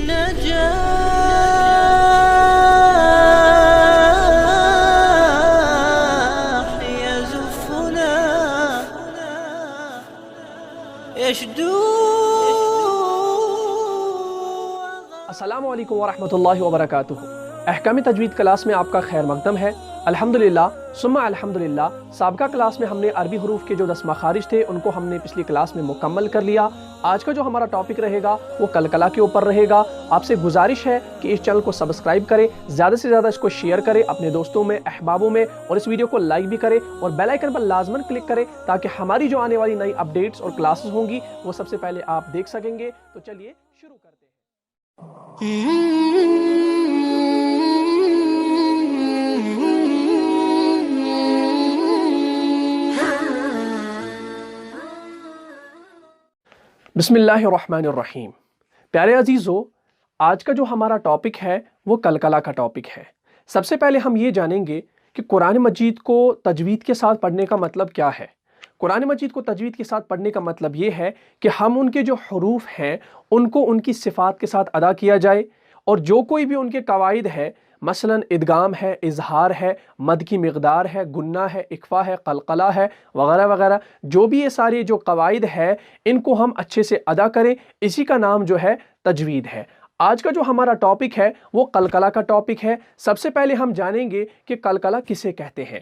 النجاح يزفنا يشدو. السلام علیکم ورحمۃ اللہ وبرکاتہ. احکام تجوید کلاس میں آپ کا خیر مقدم ہے. الحمدللہ ثم الحمدللہ. سابقہ کلاس میں ہم نے عربی حروف کے جو 10 مخارج تھے ان کو ہم نے پچھلی کلاس میں مکمل کر لیا. آج کا جو ہمارا ٹاپک رہے گا وہ قلقلہ کے اوپر رہے گا. آپ سے گزارش ہے کہ اس چینل کو سبسکرائب کریں، زیادہ سے زیادہ اس کو شیئر کریں اپنے دوستوں میں، احبابوں میں، اور اس ویڈیو کو لائک بھی کریں اور بیل آئیکن پر لازماً کلک کریں تاکہ ہماری جو آنے والی نئی اپڈیٹس اور کلاسز ہوں گی وہ سب سے پہلے آپ دیکھ سکیں گے. تو چلیے شروع کرتے ہیں. بسم اللہ الرحمن الرحیم. پیارے عزیزو، آج کا جو ہمارا ٹاپک ہے وہ قلقلہ کا ٹاپک ہے. سب سے پہلے ہم یہ جانیں گے کہ قرآن مجید کو تجوید کے ساتھ پڑھنے کا مطلب کیا ہے. قرآن مجید کو تجوید کے ساتھ پڑھنے کا مطلب یہ ہے کہ ہم ان کے جو حروف ہیں ان کو ان کی صفات کے ساتھ ادا کیا جائے، اور جو کوئی بھی ان کے قواعد ہے، مثلا ادغام ہے، اظہار ہے، مد کی مقدار ہے، گنہ ہے، اخفا ہے، قلقلہ ہے، وغیرہ وغیرہ، جو بھی یہ سارے جو قواعد ہے ان کو ہم اچھے سے ادا کریں، اسی کا نام جو ہے تجوید ہے. آج کا جو ہمارا ٹاپک ہے وہ قلقلہ کا ٹاپک ہے. سب سے پہلے ہم جانیں گے کہ قلقلہ کسے کہتے ہیں.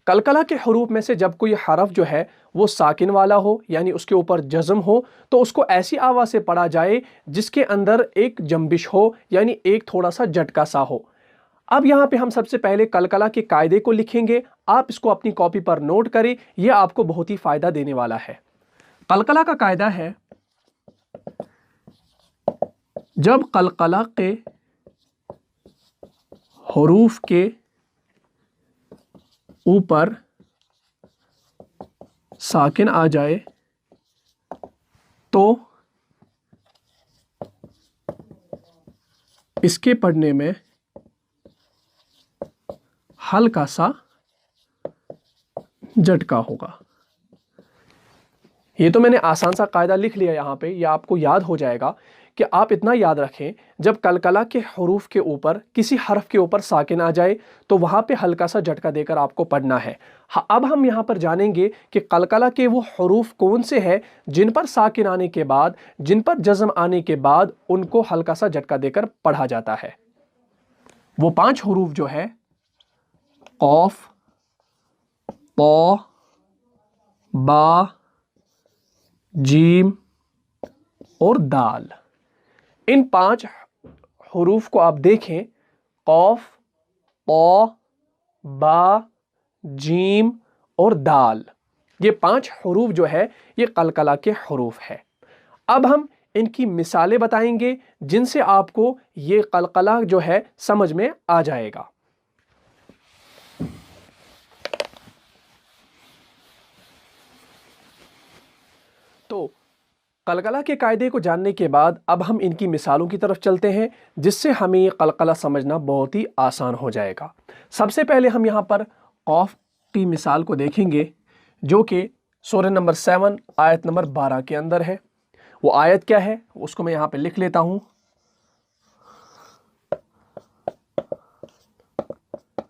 قلقلہ کے حروف میں سے جب کوئی حرف جو ہے وہ ساکن والا ہو، یعنی اس کے اوپر جزم ہو، تو اس کو ایسی آواز سے پڑھا جائے جس کے اندر ایک جنبش ہو، یعنی ایک تھوڑا سا جھٹکا سا ہو. اب یہاں پہ ہم سب سے پہلے قلقلہ کے قاعدے کو لکھیں گے. آپ اس کو اپنی کاپی پر نوٹ کریں، یہ آپ کو بہت ہی فائدہ دینے والا ہے. قلقلہ کا قاعدہ ہے، جب قلقلہ کے حروف کے اوپر ساکن آ جائے تو اس کے پڑھنے میں ہلکا سا جھٹکا ہوگا. یہ تو میں نے آسان سا قاعدہ لکھ لیا یہاں پہ، یہ آپ کو یاد ہو جائے گا کہ آپ اتنا یاد رکھیں، جب قلقلہ کے حروف کے اوپر کسی حرف کے اوپر ساکن آ جائے تو وہاں پہ ہلکا سا جھٹکا دے کر آپ کو پڑھنا ہے. اب ہم یہاں پر جانیں گے کہ قلقلہ کے وہ حروف کون سے ہیں جن پر ساکن آنے کے بعد، جن پر جزم آنے کے بعد ان کو ہلکا سا جھٹکا دے کر پڑھا جاتا ہے. وہ 5 حروف جو ہے قاف، طا، با، جیم اور دال. ان 5 حروف کو آپ دیکھیں، قاف، طا، با، جیم اور دال، یہ 5 حروف جو ہے یہ قلقلہ کے حروف ہے. اب ہم ان کی مثالیں بتائیں گے جن سے آپ کو یہ قلقلہ جو ہے سمجھ میں آ جائے گا. تو قلقلہ کے قاعدے کو جاننے کے بعد اب ہم ان کی مثالوں کی طرف چلتے ہیں جس سے ہمیں یہ قلقلہ سمجھنا بہت ہی آسان ہو جائے گا. سب سے پہلے ہم یہاں پر قاف کی مثال کو دیکھیں گے جو کہ سورہ نمبر 7 آیت نمبر 12 کے اندر ہے. وہ آیت کیا ہے اس کو میں یہاں پہ لکھ لیتا ہوں.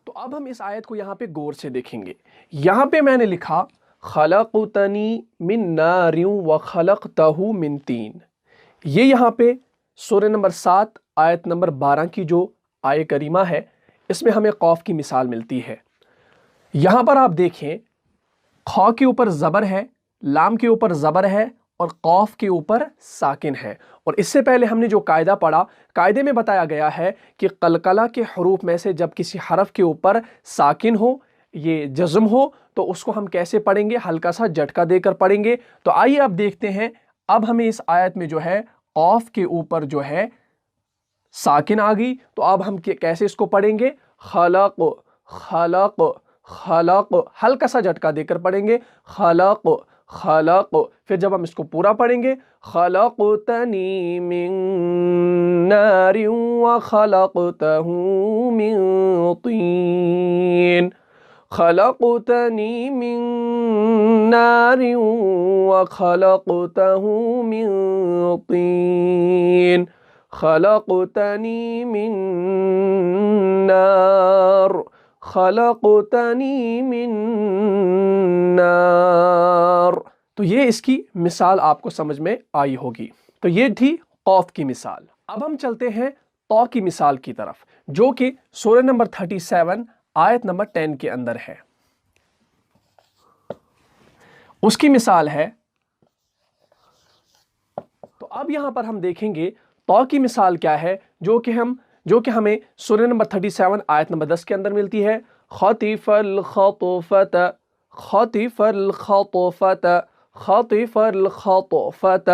تو اب ہم اس آیت کو یہاں پہ غور سے دیکھیں گے. یہاں پہ میں نے لکھا خلقتنی من نار وخلقتہ من طین. یہ یہاں پہ سورہ نمبر 7 آیت نمبر 12 کی جو آیت کریمہ ہے اس میں ہمیں قاف کی مثال ملتی ہے. یہاں پر آپ دیکھیں، خا کے اوپر زبر ہے، لام کے اوپر زبر ہے اور قاف کے اوپر ساکن ہے. اور اس سے پہلے ہم نے جو قاعدہ پڑھا، قاعدے میں بتایا گیا ہے کہ قلقلہ کے حروف میں سے جب کسی حرف کے اوپر ساکن ہو، یہ جزم ہو، تو اس کو ہم کیسے پڑھیں گے؟ ہلکا سا جھٹکا دے کر پڑھیں گے. تو آئیے اب دیکھتے ہیں. اب ہمیں اس آیت میں جو ہے قاف کے اوپر جو ہے ساکن آ گئی، تو اب ہم کیسے اس کو پڑھیں گے؟ خلق، خلق، خلق، ہلکا سا جھٹکا دے کر پڑھیں گے. خلق، خلق. پھر جب ہم اس کو پورا پڑھیں گے، خلقتنی من نار وخلقتہ من طین. خلقتنی من نار وخلقتہ من طین. خلقتنی من نار، خلقتنی من نار۔ تو یہ اس کی مثال آپ کو سمجھ میں آئی ہوگی۔ تو یہ تھی قوف کی مثال۔ اب ہم چلتے ہیں طا کی مثال کی طرف، جو کہ سورہ نمبر 37 آیت نمبر 10 کے اندر ہے۔ اس کی مثال ہے، تو اب یہاں پر ہم دیکھیں گے طا کی مثال کیا ہے، جو کہ ہمیں سورہ نمبر 37 آیت نمبر 10 کے اندر ملتی ہے۔ خطف الخطفۃ، خطف الخطفۃ، خطف الخطفۃ۔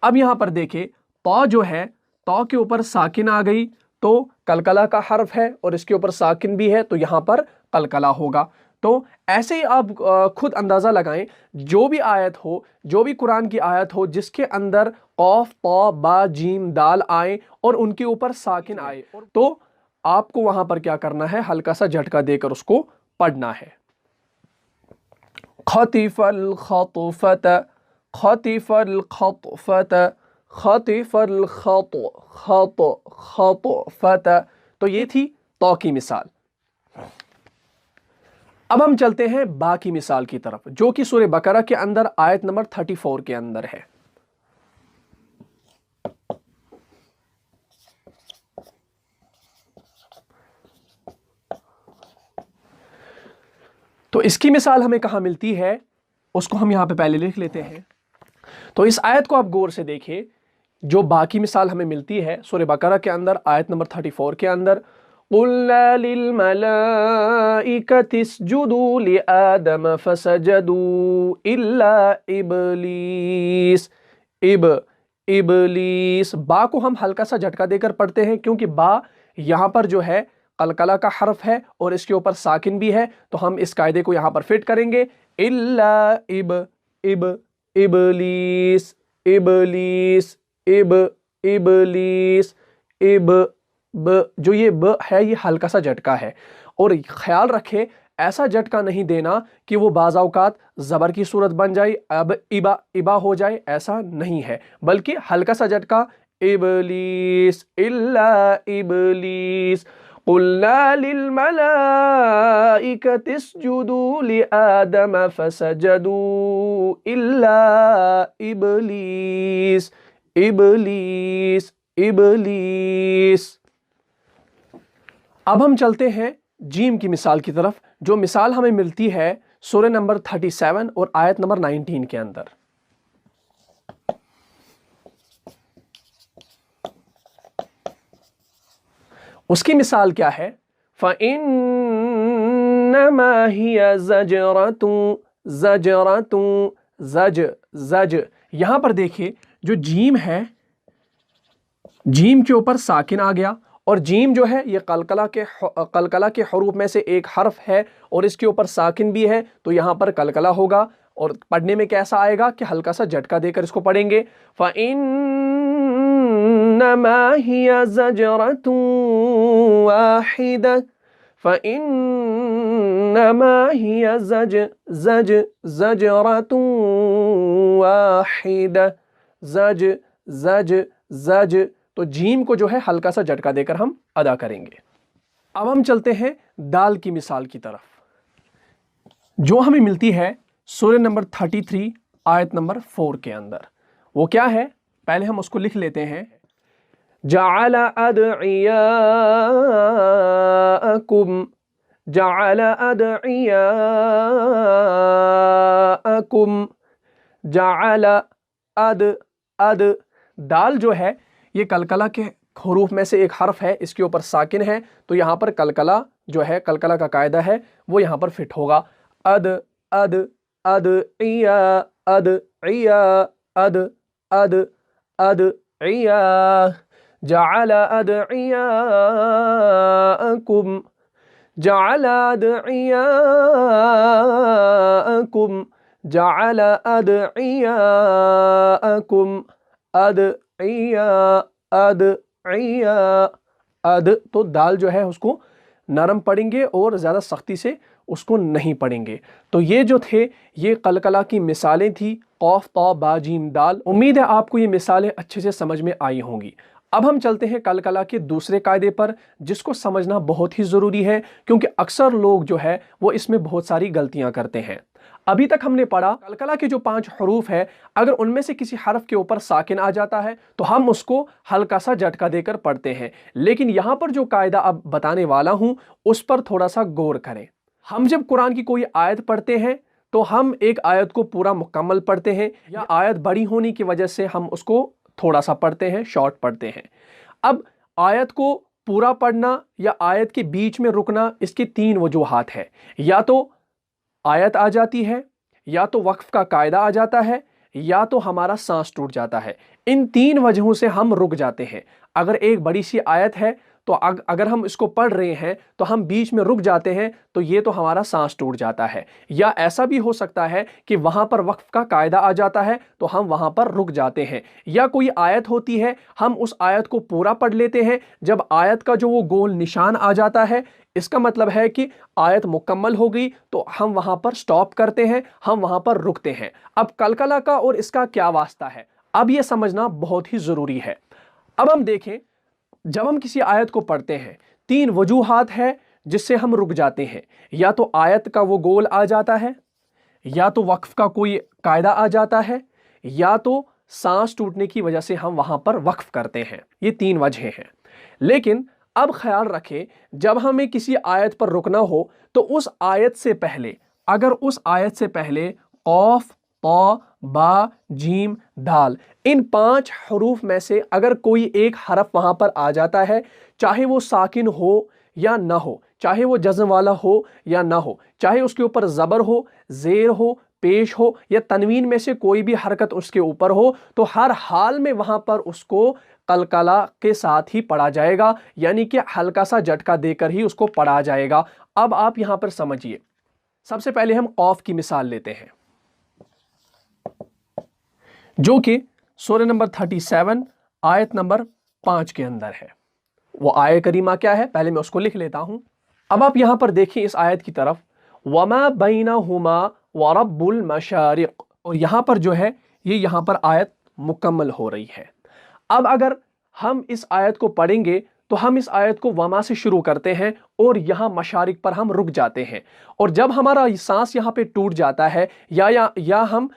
اب یہاں پر دیکھیں طا جو ہے، طا کے اوپر ساکن آ گئی تو قلقلہ کا حرف ہے، اور اس کے اوپر ساکن بھی ہے تو یہاں پر قلقلہ ہوگا۔ تو ایسے ہی آپ خود اندازہ لگائیں، جو بھی آیت ہو، جو بھی قرآن کی آیت ہو جس کے اندر قوف، طا، با، جیم، دال آئے اور ان کے اوپر ساکن آئے، تو آپ کو وہاں پر کیا کرنا ہے، ہلکا سا جھٹکا دے کر اس کو پڑھنا ہے۔ خطف الخطفۃ، خطف الخطفۃ، خطف الخطفۃ۔ تو یہ تھی طا کی مثال۔ اب ہم چلتے ہیں با کی مثال کی طرف، جو کہ سورہ بقرہ کے اندر آیت نمبر 34 کے اندر ہے۔ تو اس کی مثال ہمیں کہاں ملتی ہے، اس کو ہم یہاں پہ پہلے لکھ لیتے ہیں۔ تو اس آیت کو آپ غور سے دیکھیں، جو با کی مثال ہمیں ملتی ہے سورہ بقرہ کے اندر آیت نمبر 34 کے اندر، قُلْنَا لِلْمَلَائِكَةِ اسْجُدُوا لِآدَمَ فَسَجَدُوا إِلَّا إِبْلِيسَ۔ ابلیس، با کو ہم ہلکا سا جھٹکا دے کر پڑھتے ہیں، کیونکہ با یہاں پر جو ہے قلقلہ کا حرف ہے اور اس کے اوپر ساکن بھی ہے، تو ہم اس قاعدے کو یہاں پر فٹ کریں گے۔ إِلَّا ابلیس، ابلیس، ابلیس، جو یہ ب ہے یہ ہلکا سا جھٹکا ہے، اور خیال رکھے ایسا جھٹکا نہیں دینا کہ وہ بعض اوقات زبر کی صورت بن جائے، اب ابا ہو جائے، ایسا نہیں ہے، بلکہ ہلکا سا جھٹکا، ابلیس، الا ابلیس، قلنا للملائکۃ اسجدوا لآدم فسجدوا الا ابلیس، ابلیس، ابلیس۔ اب ہم چلتے ہیں جیم کی مثال کی طرف، جو مثال ہمیں ملتی ہے سورہ نمبر 37 اور آیت نمبر 19 کے اندر۔ اس کی مثال کیا ہے؟ فَإِنَّمَا هِيَ زَجْرَةٌ، زَجْرَةٌ، زج۔ یہاں پر دیکھیں جو جیم ہے، جیم کے اوپر ساکن آ گیا، اور جیم جو ہے یہ قلقلہ کے حروف میں سے ایک حرف ہے، اور اس کے اوپر ساکن بھی ہے، تو یہاں پر قلقلہ ہوگا، اور پڑھنے میں کیسا آئے گا کہ ہلکا سا جھٹکا دے کر اس کو پڑھیں گے۔ فَإِنَّمَا هِيَ زَجْرَةٌ وَاحِدَةٌ، فَإِنَّمَا هِيَ زَجْرَةٌ وَاحِدَةٌ، زج۔ تو جیم کو جو ہے ہلکا سا جھٹکا دے کر ہم ادا کریں گے۔ اب ہم چلتے ہیں دال کی مثال کی طرف، جو ہمیں ملتی ہے سورہ نمبر 33 آیت نمبر 4 کے اندر۔ وہ کیا ہے؟ پہلے ہم اس کو لکھ لیتے ہیں۔ جعل ادعیاءکم، جعل ادعیاءکم، جعل دال جو ہے یہ قلقلہ کے حروف میں سے ایک حرف ہے، اس کے اوپر ساکن ہے، تو یہاں پر قلقلہ جو ہے، قلقلہ کا قاعدہ ہے وہ یہاں پر فٹ ہوگا۔ ادعیاء، جعل ادعیاءکم، جعل ادعیاءکم، جعل ادعیاءکم، ادعیاء، تو دال جو ہے اس کو نرم پڑھیں گے اور زیادہ سختی سے اس کو نہیں پڑھیںگے۔ تو یہ جو تھے یہ قلقلہ کی مثالیں تھی، قوف طا با جیم دال۔ امید ہے آپ کو یہ مثالیں اچھے سے سمجھ میں آئی ہوں گی۔ اب ہم چلتے ہیں قلقلہ کے دوسرے قاعدے پر، جس کو سمجھنا بہت ہی ضروری ہے کیونکہ اکثر لوگ جو ہے وہ اس میں بہت ساری غلطیاں کرتے ہیں۔ ابھی تک ہم نے پڑھا قلقلہ کے جو 5 حروف ہے، اگر ان میں سے کسی حرف کے اوپر ساکن آ جاتا ہے تو ہم اس کو ہلکا سا جھٹکا دے کر پڑھتے ہیں، لیکن یہاں پر جو قاعدہ اب بتانے والا ہوں اس پر تھوڑا سا غور کریں۔ ہم جب قرآن کی کوئی آیت پڑھتے ہیں تو ہم ایک آیت کو پورا مکمل پڑھتے ہیں، یا آیت بڑی ہونے کی وجہ سے ہم اس کو تھوڑا سا پڑھتے ہیں، شارٹ پڑھتے ہیں۔ اب آیت کو پورا پڑھنا یا آیت کے بیچ میں رکنا، اس کی 3 وجوہات ہیں۔ یا تو آیت آ جاتی ہے، یا تو وقف کا قاعدہ آ جاتا ہے، یا تو ہمارا سانس ٹوٹ جاتا ہے۔ ان 3 وجہوں سے ہم رک جاتے ہیں۔ اگر ایک بڑی سی آیت ہے تو اگر ہم اس کو پڑھ رہے ہیں تو ہم بیچ میں رک جاتے ہیں تو یہ تو ہمارا سانس ٹوٹ جاتا ہے۔ یا ایسا بھی ہو سکتا ہے کہ وہاں پر وقف کا قاعدہ آ جاتا ہے تو ہم وہاں پر رک جاتے ہیں۔ یا کوئی آیت ہوتی ہے، ہم اس آیت کو پورا پڑھ لیتے ہیں، جب آیت کا جو وہ گول نشان آ جاتا ہے اس کا مطلب ہے کہ آیت مکمل ہو گئی، تو ہم وہاں پر سٹاپ کرتے ہیں، ہم وہاں پر رکتے ہیں۔ اب قلقلہ کا اور اس کا کیا واسطہ ہے، اب یہ سمجھنا بہت ہی ضروری ہے۔ اب ہم دیکھیں، جب ہم کسی آیت کو پڑھتے ہیں 3 وجوہات ہے جس سے ہم رک جاتے ہیں۔ یا تو آیت کا وہ گول آ جاتا ہے، یا تو وقف کا کوئی قاعدہ آ جاتا ہے، یا تو سانس ٹوٹنے کی وجہ سے ہم وہاں پر وقف کرتے ہیں۔ یہ 3 وجہیں ہیں۔ لیکن اب خیال رکھیں، جب ہمیں کسی آیت پر رکنا ہو تو اس آیت سے پہلے، اگر اس آیت سے پہلے قوف طا با جیم دال ان 5 حروف میں سے اگر کوئی ایک حرف وہاں پر آ جاتا ہے، چاہے وہ ساکن ہو یا نہ ہو، چاہے وہ جزم والا ہو یا نہ ہو، چاہے اس کے اوپر زبر ہو، زیر ہو، پیش ہو، یا تنوین میں سے کوئی بھی حرکت اس کے اوپر ہو، تو ہر حال میں وہاں پر اس کو قلقلہ کے ساتھ ہی پڑھا جائے گا، یعنی کہ ہلکا سا جھٹکا دے کر ہی اس کو پڑھا جائے گا۔ اب آپ یہاں پر سمجھیے، سب سے پہلے ہم قوف کی مثال لیتے ہیں، جو کہ سورہ نمبر 37 آیت نمبر 5 کے اندر ہے۔ وہ آیت کریمہ کیا ہے، پہلے میں اس کو لکھ لیتا ہوں۔ اب آپ یہاں پر دیکھیں اس آیت کی طرف، وَمَا بَيْنَهُمَا وَرَبُّ الْمَشَارِقِ، اور یہاں پر جو ہے یہ یہاں پر آیت مکمل ہو رہی ہے۔ اب اگر ہم اس آیت کو پڑھیں گے تو ہم اس آیت کو وما سے شروع کرتے ہیں اور یہاں مشارق پر ہم رک جاتے ہیں، اور جب ہمارا سانس یہاں پہ ٹوٹ جاتا ہے، یا ہم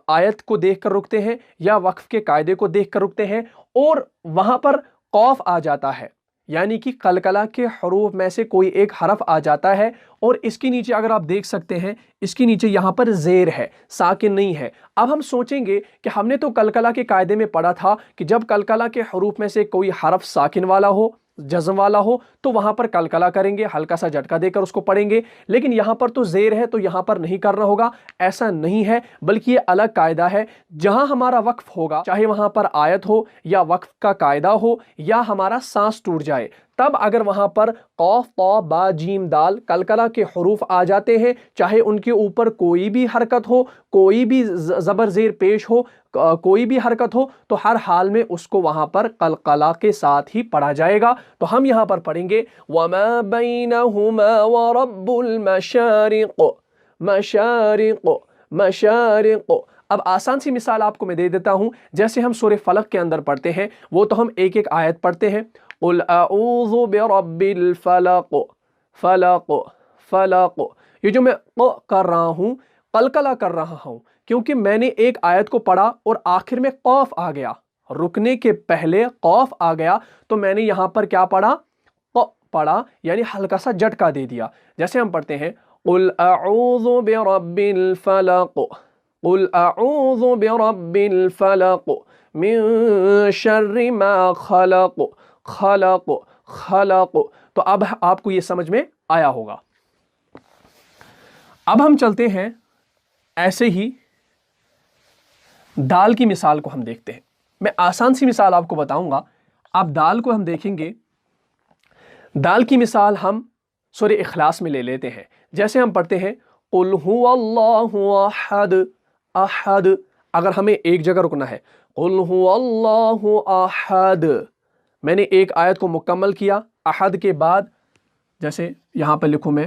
آیت کو دیکھ کر رکتے ہیں، یا وقف کے قاعدے کو دیکھ کر رکتے ہیں، اور وہاں پر قوف آ جاتا ہے، یعنی کہ قلقلہ کے حروف میں سے کوئی ایک حرف آ جاتا ہے، اور اس کے نیچے اگر آپ دیکھ سکتے ہیں، اس کے نیچے یہاں پر زیر ہے، ساکن نہیں ہے۔ اب ہم سوچیں گے کہ ہم نے تو قلقلہ کے قاعدے میں پڑھا تھا کہ جب قلقلہ کے حروف میں سے کوئی حرف ساکن والا ہو، جزم والا ہو، تو وہاں پر قلقلہ کریں گے، ہلکا سا جھٹکا دے کر اس کو پڑھیں گے، لیکن یہاں پر تو زیر ہے تو یہاں پر نہیں کرنا ہوگا۔ ایسا نہیں ہے، بلکہ یہ الگ قاعدہ ہے۔ جہاں ہمارا وقف ہوگا، چاہے وہاں پر آیت ہو یا وقف کا قاعدہ ہو یا ہمارا سانس ٹوٹ جائے، تب اگر وہاں پر قوف طا با جیم دال قلقلہ کے حروف آ جاتے ہیں، چاہے ان کے اوپر کوئی بھی حرکت ہو، کوئی بھی زبر زیر پیش ہو، کوئی بھی حرکت ہو، تو ہر حال میں اس کو وہاں پر قلقلہ کے ساتھ ہی پڑھا جائے گا۔ تو ہم یہاں پر پڑھیں گے وَمَا بَيْنَهُمَا وَرَبُّ الْمَشَارِقِ، مشارق مشارق۔ اب آسان سی مثال آپ کو میں دے دیتا ہوں، جیسے ہم سورہ فلق کے اندر پڑھتے ہیں، وہ تو ہم ایک ایک آیت پڑھتے ہیں، قُلْ أَعُوذُ بِرَبِّ الْفَلَقِ، فلق فلق، یہ جو میں کر رہا ہوں، قلقلہ کر رہا ہوں، کیونکہ میں نے ایک آیت کو پڑھا اور آخر میں قوف آ گیا، رکنے کے پہلے قوف آ گیا، تو میں نے یہاں پر کیا پڑھا، یعنی ہلکا سا جھٹکا دے دیا۔ جیسے ہم پڑھتے ہیں قُلْ أَعُوذُ بِرَبِّ الْفَلَقِ، قُلْ أَعُوذُ بِرَبِّ الْفَلَقِ مِن شَرِّ مَا خَلَقَ، خلق خلق۔ تو اب آپ کو یہ سمجھ میں آیا ہوگا۔ اب ہم چلتے ہیں، ایسے ہی دال کی مثال کو ہم دیکھتے ہیں۔ میں آسان سی مثال آپ کو بتاؤں گا۔ اب دال کو ہم دیکھیں گے، دال کی مثال ہم سورہ اخلاص میں لے لیتے ہیں۔ جیسے ہم پڑھتے ہیں قُلْ هُوَ اللَّهُ أَحَدٌ، احد، اگر ہمیں ایک جگہ رکنا ہے، قُلْ هُوَ اللَّهُ أَحَدٌ، میں نے ایک آیت کو مکمل کیا، احد کے بعد جیسے یہاں پہ لکھوں میں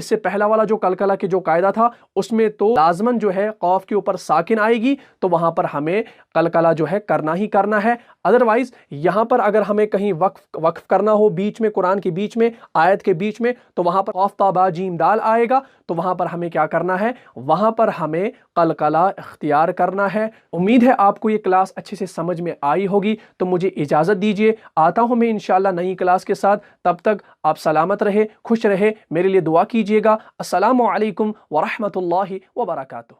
اس سے پہلا والا جو قلقلہ کے جو قاعدہ تھا اس میں تو لازماً جو ہے قوف کے اوپر ساکن آئے گی، تو وہاں پر ہمیں قلقلہ جو ہے کرنا ہی کرنا ہے۔ ادروائز یہاں پر اگر ہمیں کہیں وقف کرنا ہو بیچ میں، قرآن کے بیچ میں، آیت کے بیچ میں، تو وہاں پر قاف تا با جیم دال آئے گا، تو وہاں پر ہمیں کیا کرنا ہے؟ وہاں پر ہمیں قلقلہ اختیار کرنا ہے۔ امید ہے آپ کو یہ کلاس اچھے سے سمجھ میں آئی ہوگی، تو مجھے اجازت دیجیے، آتا ہوں میں انشاءاللہ نئی کلاس کے ساتھ۔ تب تک آپ سلامت رہے، خوش رہے، میرے لیے دعا کیجیے گا۔ السلام علیکم ورحمۃ اللہ وبرکاتہ۔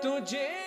تجھے